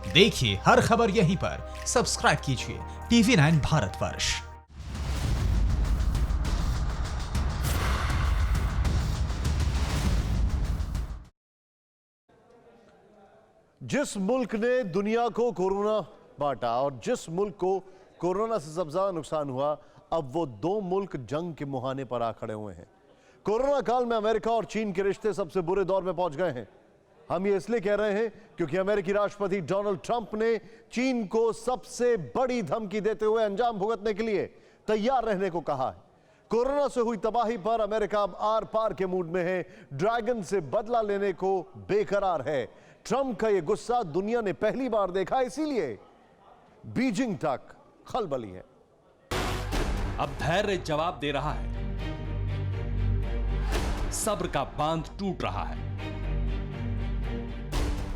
देखिए हर खबर यहीं पर, सब्सक्राइब कीजिए TV9 भारतवर्ष। जिस मुल्क ने दुनिया को कोरोना बांटा और जिस मुल्क को कोरोना से सबसे ज्यादा नुकसान हुआ, अब वो दो मुल्क जंग के मुहाने पर आ खड़े हुए हैं। कोरोना काल में अमेरिका और चीन के रिश्ते सबसे बुरे दौर में पहुंच गए हैं। हम ये इसलिए कह रहे हैं क्योंकि अमेरिकी राष्ट्रपति डोनाल्ड ट्रंप ने चीन को सबसे बड़ी धमकी देते हुए अंजाम भुगतने के लिए तैयार रहने को कहा है। कोरोना से हुई तबाही पर अमेरिका अब आर पार के मूड में है, ड्रैगन से बदला लेने को बेकरार है। ट्रंप का यह गुस्सा दुनिया ने पहली बार देखा, इसीलिए बीजिंग तक खलबली है। अब धैर्य जवाब दे रहा है, सब्र का बांध टूट रहा है।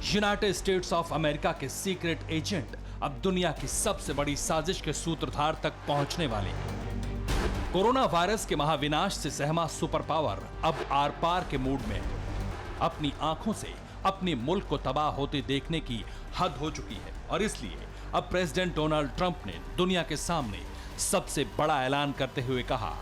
यूनाइटेड स्टेट्स ऑफ अमेरिका के सीक्रेट एजेंट अब दुनिया की सबसे बड़ी साजिश के सूत्रधार तक पहुंचने वाले हैं। कोरोना वायरस के महाविनाश से सहमा सुपर पावर अब आर पार के मूड में है। अपनी आंखों से अपने मुल्क को तबाह होते देखने की हद हो चुकी है और इसलिए अब प्रेसिडेंट डोनाल्ड ट्रंप ने दुनिया के सामने सबसे बड़ा ऐलान करते हुए कहा,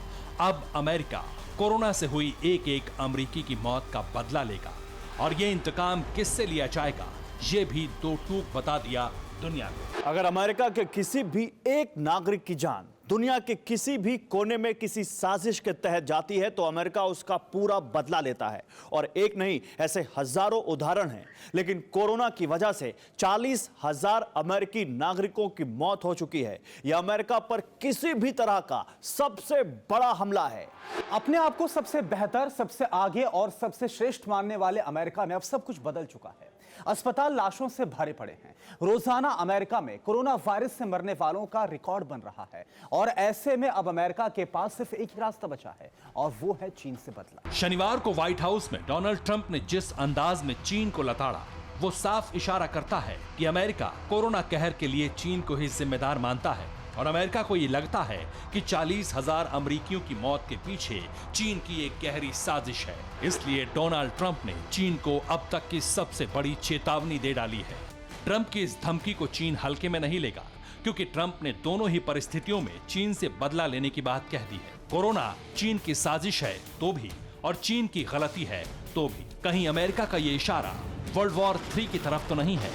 अब अमेरिका कोरोना से हुई एक एक अमेरिकी की मौत का बदला लेगा और ये इंतकाम किससे लिया जाएगा, ये भी दो टूक बता दिया दुनिया को। अगर अमेरिका के किसी भी एक नागरिक की जान दुनिया के किसी भी कोने में किसी साजिश के तहत जाती है तो अमेरिका उसका पूरा बदला लेता है। और एक नहीं, ऐसे हजारों उदाहरण हैं। लेकिन कोरोना की वजह से 40,000 अमेरिकी नागरिकों की मौत हो चुकी है। यह अमेरिका पर किसी भी तरह का सबसे बड़ा हमला है। अपने आप को सबसे बेहतर, सबसे आगे और सबसे श्रेष्ठ मानने वाले अमेरिका में अब सब कुछ बदल चुका है। अस्पताल लाशों से भरे पड़े हैं। रोजाना अमेरिका में कोरोना वायरस से मरने वालों का रिकॉर्ड बन रहा है और ऐसे में अब अमेरिका के पास सिर्फ एक ही रास्ता बचा है और वो है चीन से बदला। शनिवार को व्हाइट हाउस में डोनाल्ड ट्रंप ने जिस अंदाज में चीन को लताड़ा, वो साफ इशारा करता है कि अमेरिका कोरोना कहर के लिए चीन को ही जिम्मेदार मानता है और अमेरिका को ये लगता है कि 40,000 अमेरिकियों की मौत के पीछे चीन की एक गहरी साजिश है। इसलिए डोनाल्ड ट्रंप ने चीन को अब तक की सबसे बड़ी चेतावनी दे डाली है। ट्रंप की इस धमकी को चीन हल्के में नहीं लेगा क्योंकि ट्रंप ने दोनों ही परिस्थितियों में चीन से बदला लेने की बात कह दी है। कोरोना चीन की साजिश है तो भी और चीन की गलती है तो भी। कहीं अमेरिका का ये इशारा वर्ल्ड वॉर 3 की तरफ तो नहीं है।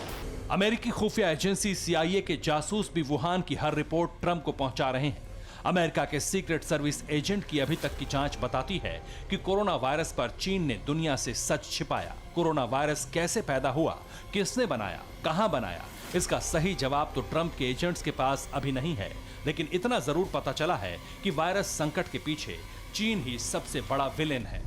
अमेरिकी खुफिया एजेंसी CIA के जासूस भी वुहान की हर रिपोर्ट ट्रंप को पहुंचा रहे हैं। अमेरिका के सीक्रेट सर्विस एजेंट की अभी तक की जांच बताती है कि कोरोना वायरस पर चीन ने दुनिया से सच छिपाया। कोरोना वायरस कैसे पैदा हुआ, किसने बनाया, कहां बनाया, इसका सही जवाब तो ट्रंप के एजेंट्स के पास अभी नहीं है। लेकिन इतना जरूर पता चला है कि वायरस संकट के पीछे चीन ही सबसे बड़ा विलेन है।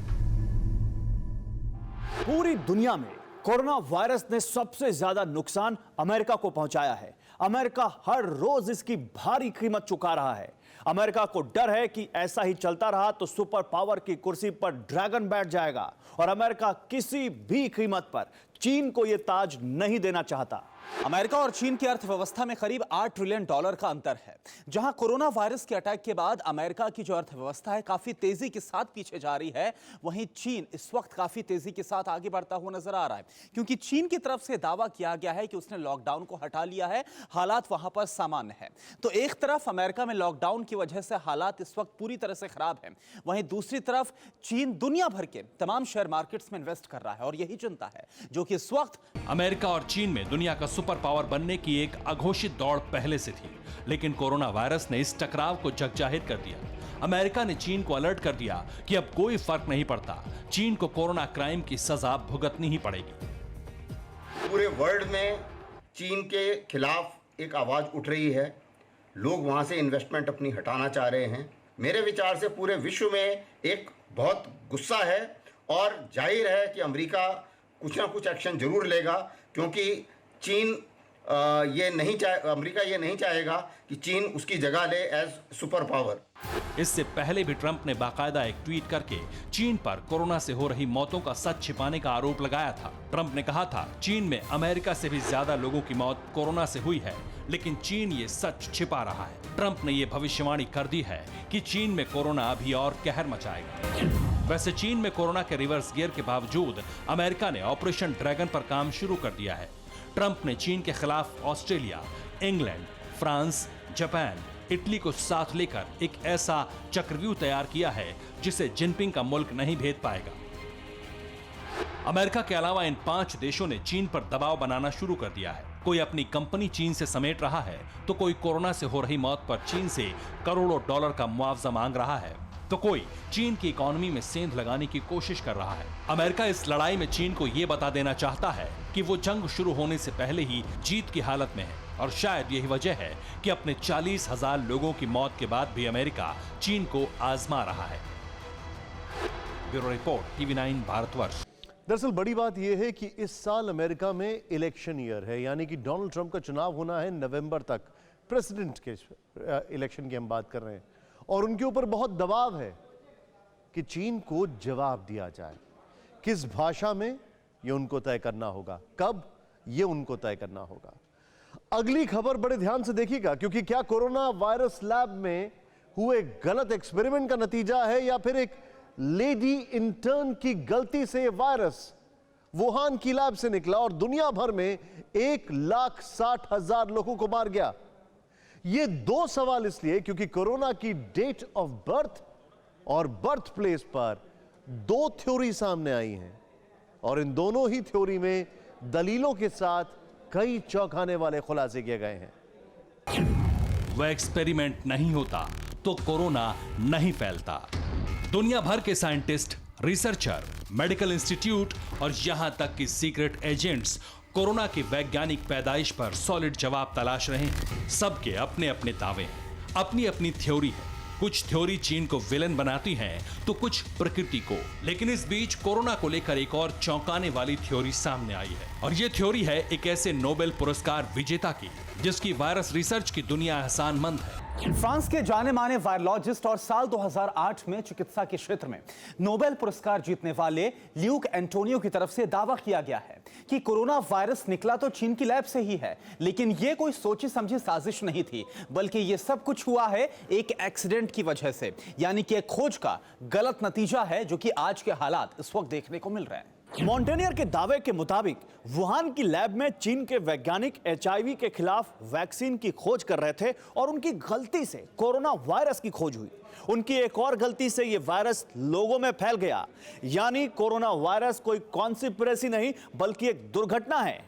पूरी दुनिया में कोरोना वायरस ने सबसे ज्यादा नुकसान अमेरिका को पहुंचाया है। अमेरिका हर रोज इसकी भारी कीमत चुका रहा है। अमेरिका को डर है कि ऐसा ही चलता रहा तो सुपर पावर की कुर्सी पर ड्रैगन बैठ जाएगा और अमेरिका किसी भी कीमत पर चीन को यह ताज नहीं देना चाहता। अमेरिका और चीन की अर्थव्यवस्था में करीब $8 ट्रिलियन का अंतर है। जहां कोरोना वायरस के अटैक के बाद अमेरिका की जो अर्थव्यवस्था है काफी तेजी के साथ पीछे जा रही है, वहीं चीन इस वक्त काफी तेजी के साथ आगे बढ़ता हुआ नजर आ रहा है क्योंकि चीन की तरफ से दावा किया गया है कि उसने लॉकडाउन को हटा लिया है, हालात वहां पर सामान्य है। तो एक तरफ अमेरिका में लॉकडाउन की वजह से हालात इस वक्त पूरी तरह से खराब है, वहीं दूसरी तरफ चीन दुनिया भर के तमाम शेयर मार्केट्स में इन्वेस्ट कर रहा है और यही चिंता है जो कि इस वक्त अमेरिका और चीन में दुनिया का सुपर पावर बनने की एक अघोषित दौड़ पहले से थी। लेकिन कोरोना वायरस ने इस टकराव को जगजाहिर कर दिया। अमेरिका ने चीन को अलर्ट कर दिया कि अब कोई फर्क नहीं पड़ता, चीन को कोरोना क्राइम की सजा भुगतनी ही पड़ेगी। पूरे वर्ल्ड में चीन के खिलाफ एक आवाज उठ रही है। लोग वहां से इन्वेस्टमेंट अपनी हटाना चाह रहे हैं। मेरे विचार से पूरे विश्व में एक बहुत गुस्सा है और जाहिर है कि अमेरिका कुछ ना कुछ एक्शन जरूर लेगा क्योंकि चीन अमेरिका ये नहीं चाहेगा कि चीन उसकी जगह ले एज सुपर पावर। इससे पहले भी ट्रंप ने बाकायदा एक ट्वीट करके चीन पर कोरोना से हो रही मौतों का सच छिपाने का आरोप लगाया था। ट्रंप ने कहा था, चीन में अमेरिका से भी ज्यादा लोगों की मौत कोरोना से हुई है, लेकिन चीन ये सच छिपा रहा है। ट्रंप ने ये भविष्यवाणी कर दी है कि चीन में कोरोना अभी और कहर मचाएगा। वैसे चीन में कोरोना के रिवर्स गियर के बावजूद अमेरिका ने ऑपरेशन ड्रैगन पर काम शुरू कर दिया है। ट्रंप ने चीन के खिलाफ Australia, England, France, Japan, Italy को साथ लेकर एक ऐसा चक्रव्यूह तैयार किया है जिसे जिनपिंग का मुल्क नहीं भेद पाएगा। अमेरिका के अलावा इन 5 देशों ने चीन पर दबाव बनाना शुरू कर दिया है। कोई अपनी कंपनी चीन से समेट रहा है, तो कोई कोरोना से हो रही मौत पर चीन से करोड़ों डॉलर का मुआवजा मांग रहा है, तो कोई चीन की इकोनॉमी में सेंध लगाने की कोशिश कर रहा है। अमेरिका इस लड़ाई में चीन को यह बता देना चाहता है कि वो जंग शुरू होने से पहले ही जीत की हालत में है, और शायद यही वजह है कि अपने 40,000 लोगों की मौत के बाद भी अमेरिका चीन को आजमा रहा है। Bureau report, TV9 Bharatvarsh. दरअसल बड़ी बात यह है कि इस साल अमेरिका में इलेक्शन ईयर है, यानी कि डोनाल्ड ट्रंप का चुनाव होना है नवंबर तक। प्रेसिडेंट के इलेक्शन की हम बात कर रहे हैं, और उनके ऊपर बहुत दबाव है कि चीन को जवाब दिया जाए। किस भाषा में, ये उनको तय करना होगा। कब, ये उनको तय करना होगा। अगली खबर बड़े ध्यान से देखिएगा, क्योंकि क्या कोरोना वायरस लैब में हुए गलत एक्सपेरिमेंट का नतीजा है, या फिर एक लेडी इंटर्न की गलती से वायरस वुहान की लैब से निकला और दुनिया भर में 1,60,000 लोगों को मार गया। ये 2 सवाल इसलिए क्योंकि कोरोना की डेट ऑफ बर्थ और बर्थ प्लेस पर 2 थ्योरी सामने आई हैं, और इन दोनों ही थ्योरी में दलीलों के साथ कई चौंकाने वाले खुलासे किए गए हैं। वह एक्सपेरिमेंट नहीं होता तो कोरोना नहीं फैलता। दुनिया भर के साइंटिस्ट, रिसर्चर, मेडिकल इंस्टीट्यूट और यहां तक कि सीक्रेट एजेंट्स कोरोना की वैज्ञानिक पैदाइश पर सॉलिड जवाब तलाश रहे हैं। सबके अपने अपने दावे हैं, अपनी अपनी थ्योरी है। कुछ थ्योरी चीन को विलन बनाती हैं, तो कुछ प्रकृति को। लेकिन इस बीच कोरोना को लेकर एक और चौंकाने वाली थ्योरी सामने आई है, और यह थ्योरी है एक ऐसे नोबेल पुरस्कार विजेता की जिसकी वायरस रिसर्च की दुनिया एहसानमंद है। फ्रांस के जाने माने वायरोलॉजिस्ट और साल 2008 में चिकित्सा के क्षेत्र में नोबेल पुरस्कार जीतने वाले ल्यूक एंटोनियो की तरफ से दावा किया गया है कि कोरोना वायरस निकला तो चीन की लैब से ही है, लेकिन यह कोई सोची समझी साजिश नहीं थी, बल्कि यह सब कुछ हुआ है एक एक्सीडेंट की वजह से, यानी कि एक खोज का गलत नतीजा है, जो कि आज के हालात इस वक्त देखने को मिल रहे हैं। मॉन्टेनियर के दावे के मुताबिक वुहान की लैब में चीन के वैज्ञानिक HIV के खिलाफ वैक्सीन की खोज कर रहे थे, और उनकी गलती से कोरोना वायरस की खोज हुई। उनकी एक और गलती से यह वायरस लोगों में फैल गया, यानी कोरोना वायरस कोई कॉन्स्पिरेसी नहीं बल्कि एक दुर्घटना है।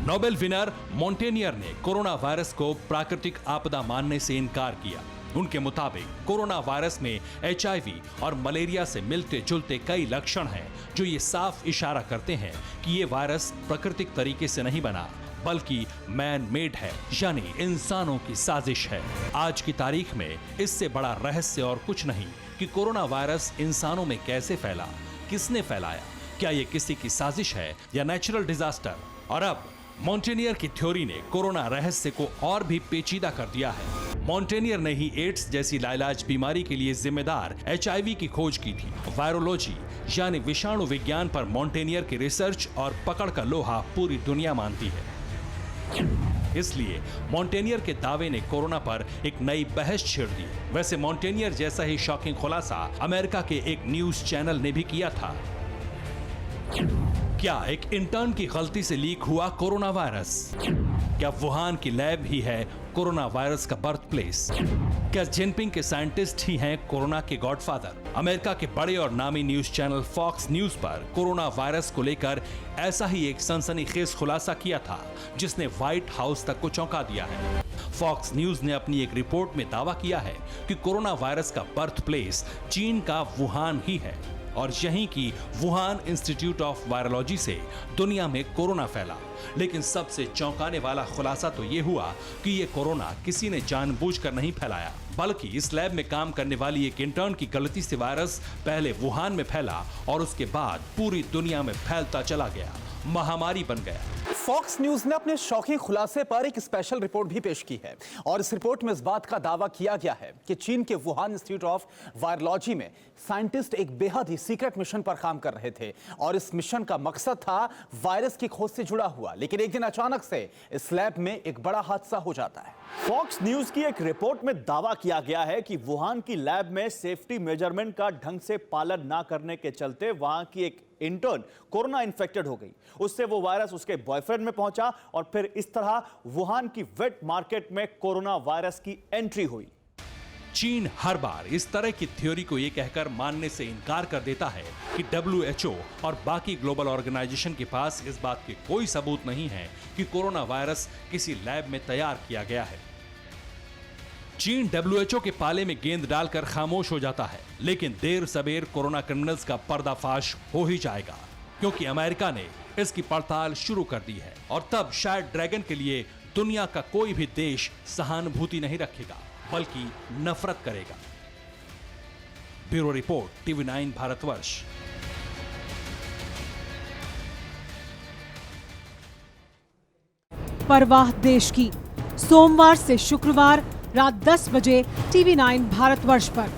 नोबेल विनर मॉन्टेनियर ने कोरोना वायरस को प्राकृतिक आपदा मानने से इनकार किया। उनके मुताबिक कोरोना वायरस में HIV और मलेरिया से मिलते जुलते कई लक्षण हैं, जो ये साफ इशारा करते हैं कि ये वायरस प्राकृतिक तरीके से नहीं बना, बल्कि मैन मेड है, यानी इंसानों की साजिश है। आज की तारीख में इससे बड़ा रहस्य और कुछ नहीं कि कोरोना वायरस इंसानों में कैसे फैला, किसने फैलाया, क्या ये किसी की साजिश है या नेचुरल डिजास्टर। और अब मॉन्टेनियर की थ्योरी ने कोरोना रहस्य को और भी पेचीदा कर दिया है। मॉन्टेनियर ने ही एड्स जैसी लाइलाज बीमारी के लिए जिम्मेदार HIV की खोज की थी। वायरोलॉजी यानी विषाणु विज्ञान पर मॉन्टेनियर की रिसर्च और पकड़ का लोहा पूरी दुनिया मानती है। इसलिए मॉन्टेनियर के दावे ने कोरोना पर एक नई बहस छेड़ दी। वैसे मॉन्टेनियर जैसा ही शॉकिंग खुलासा अमेरिका के एक न्यूज चैनल ने भी किया था। क्या एक इंटर्न की गलती से लीक हुआ कोरोना वायरस? क्या वुहान की लैब ही है कोरोना वायरस का बर्थ प्लेस? क्या जिनपिंग के साइंटिस्ट ही हैं कोरोना के गॉडफादर? अमेरिका के बड़े और नामी न्यूज चैनल फॉक्स न्यूज पर कोरोना वायरस को लेकर ऐसा ही एक सनसनीखेज खुलासा किया था, जिसने व्हाइट हाउस तक को चौंका दिया है। फॉक्स न्यूज ने अपनी एक रिपोर्ट में दावा किया है कि कोरोना वायरस का बर्थ प्लेस चीन का वुहान ही है, और यहीं की वुहान इंस्टीट्यूट ऑफ वायरोलॉजी से दुनिया में कोरोना फैला। लेकिन सबसे चौंकाने वाला खुलासा तो ये हुआ कि ये कोरोना किसी ने जानबूझकर नहीं फैलाया, बल्कि इस लैब में काम करने वाली एक इंटर्न की गलती से वायरस पहले वुहान में फैला और उसके बाद पूरी दुनिया में फैलता चला गया, महामारी बन गया। फॉक्स न्यूज ने अपने शॉकिंग खुलासे पर एक स्पेशल रिपोर्ट भी पेश की है, और इस रिपोर्ट में इस बात का दावा किया गया है कि चीन के वुहान इंस्टीट्यूट ऑफ वायरोलॉजी में साइंटिस्ट एक बेहद ही सीक्रेट मिशन पर काम कर रहे थे, और इस मिशन का मकसद था वायरस की खोज से जुड़ा हुआ। लेकिन एक दिन अचानक से इस लैब में एक बड़ा हादसा हो जाता है। फॉक्स न्यूज की एक रिपोर्ट में दावा किया गया है कि वुहान की लैब में सेफ्टी मेजरमेंट का ढंग से पालन ना करने के चलते वहां की एक इंटर्न कोरोना इन्फेक्टेड हो गई। उससे वो वायरस उसके बॉयफ्रेंड में पहुंचा और फिर इस तरह वुहान की वेट मार्केट में कोरोना वायरस की एंट्री हुई। चीन हर बार इस तरह की थ्योरी को यह कहकर मानने से इनकार कर देता है कि WHO और बाकी ग्लोबल ऑर्गेनाइजेशन के पास इस बात के कोई सबूत नहीं है कि कोरोना वायरस किसी लैब में तैयार किया गया है। चीन WHO के पाले में गेंद डालकर खामोश हो जाता है, लेकिन देर सबेर कोरोना क्रिमिनल्स का पर्दाफाश हो ही जाएगा, क्योंकि अमेरिका ने इसकी पड़ताल शुरू कर दी है और तब शायद ड्रैगन के लिए दुनिया का कोई भी देश सहानुभूति नहीं रखेगा, बल्कि नफरत करेगा। Bureau report, TV9 Bharatvarsh. परवाह देश की, सोमवार से शुक्रवार रात 10 बजे TV9 भारतवर्ष पर।